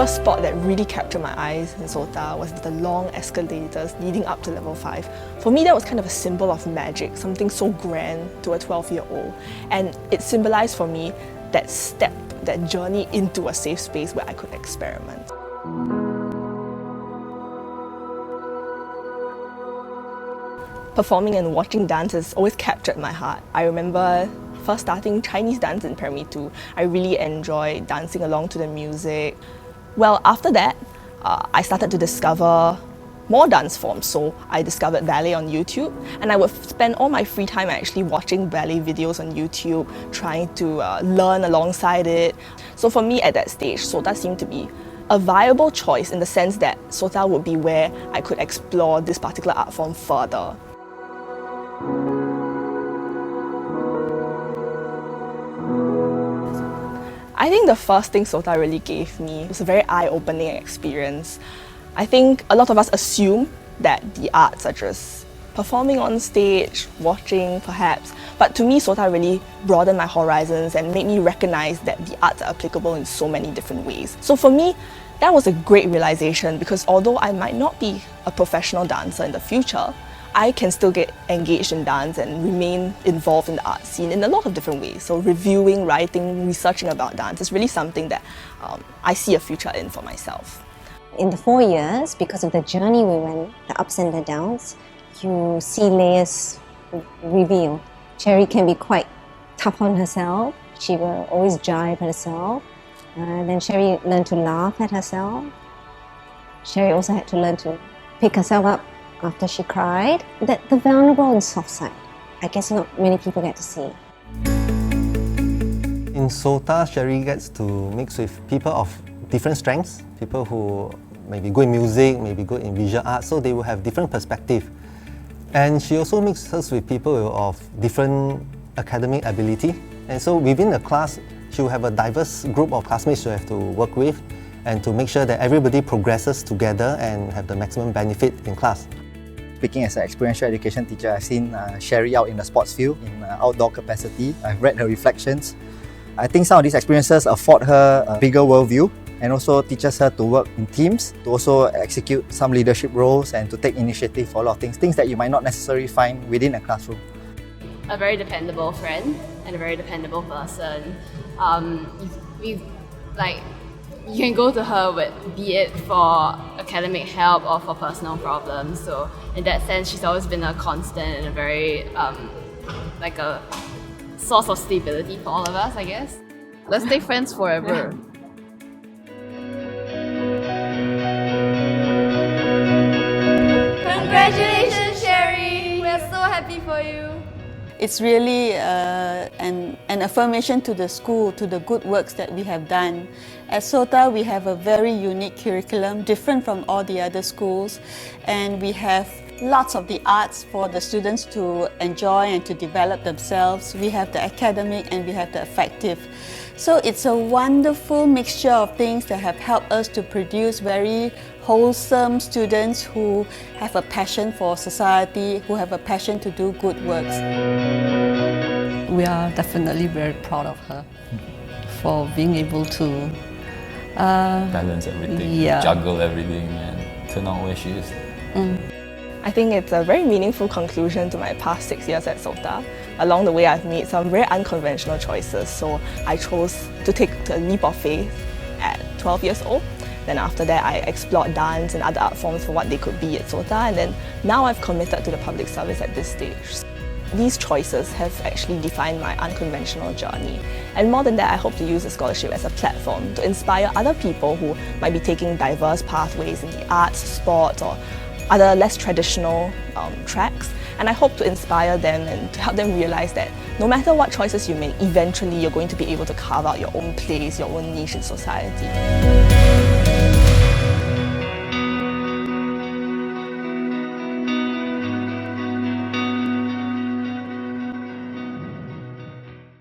first spot that really captured my eyes in SOTA was the long escalators leading up to level 5. For me, that was kind of a symbol of magic, something so grand to a 12-year-old. And it symbolized for me that step, that journey into a safe space where I could experiment. Performing and watching dances always captured my heart. I remember first starting Chinese dance in primary 2. I really enjoyed dancing along to the music. Well, after that, I started to discover more dance forms. So I discovered ballet on YouTube, and I would spend all my free time actually watching ballet videos on YouTube, trying to learn alongside it. So for me at that stage, SOTA seemed to be a viable choice in the sense that SOTA would be where I could explore this particular art form further. I think the first thing SOTA really gave me was a very eye-opening experience. I think a lot of us assume that the arts are just performing on stage, watching perhaps, but to me SOTA really broadened my horizons and made me recognize that the arts are applicable in so many different ways. So for me, that was a great realization because although I might not be a professional dancer in the future, I can still get engaged in dance and remain involved in the art scene in a lot of different ways. So reviewing, writing, researching about dance is really something that I see a future in for myself. In the 4 years, because of the journey we went, the ups and the downs, you see layers reveal. Cheri can be quite tough on herself. She will always jibe at herself. Then Cheri learned to laugh at herself. Cheri also had to learn to pick herself up after she cried. That the vulnerable and soft side, I guess not many people get to see. In SOTA, Cheri gets to mix with people of different strengths, people who maybe good in music, maybe good in visual arts, so they will have different perspective. And she also mixes with people of different academic ability. And so within the class, she will have a diverse group of classmates to have to work with and to make sure that everybody progresses together and have the maximum benefit in class. Speaking as an experiential education teacher, I've seen Cheri out in the sports field in outdoor capacity. I've read her reflections. I think some of these experiences afford her a bigger worldview and also teaches her to work in teams, to also execute some leadership roles and to take initiative for a lot of things that you might not necessarily find within a classroom. A very dependable friend and a very dependable person. You can go to her with, be it for academic help or for personal problems. So in that sense, she's always been a constant and a very like a source of stability for all of us, I guess. Let's stay friends forever. Congratulations, Cheri! We're so happy for you. It's really an affirmation to the school, to the good works that we have done. At SOTA, we have a very unique curriculum, different from all the other schools, and we have lots of the arts for the students to enjoy and to develop themselves. We have the academic and we have the affective. So it's a wonderful mixture of things that have helped us to produce very wholesome students who have a passion for society, who have a passion to do good works. We are definitely very proud of her for being able to balance everything, juggle everything and turn out where she is. I think it's a very meaningful conclusion to my past 6 years at SOTA. Along the way, I've made some very unconventional choices, so I chose to take a leap of faith at 12 years old. Then after that, I explored dance and other art forms for what they could be at SOTA, and then now I've committed to the public service at this stage. These choices have actually defined my unconventional journey. And more than that, I hope to use the scholarship as a platform to inspire other people who might be taking diverse pathways in the arts, sports, or other less traditional tracks. And I hope to inspire them and to help them realize that no matter what choices you make, eventually you're going to be able to carve out your own place, your own niche in society.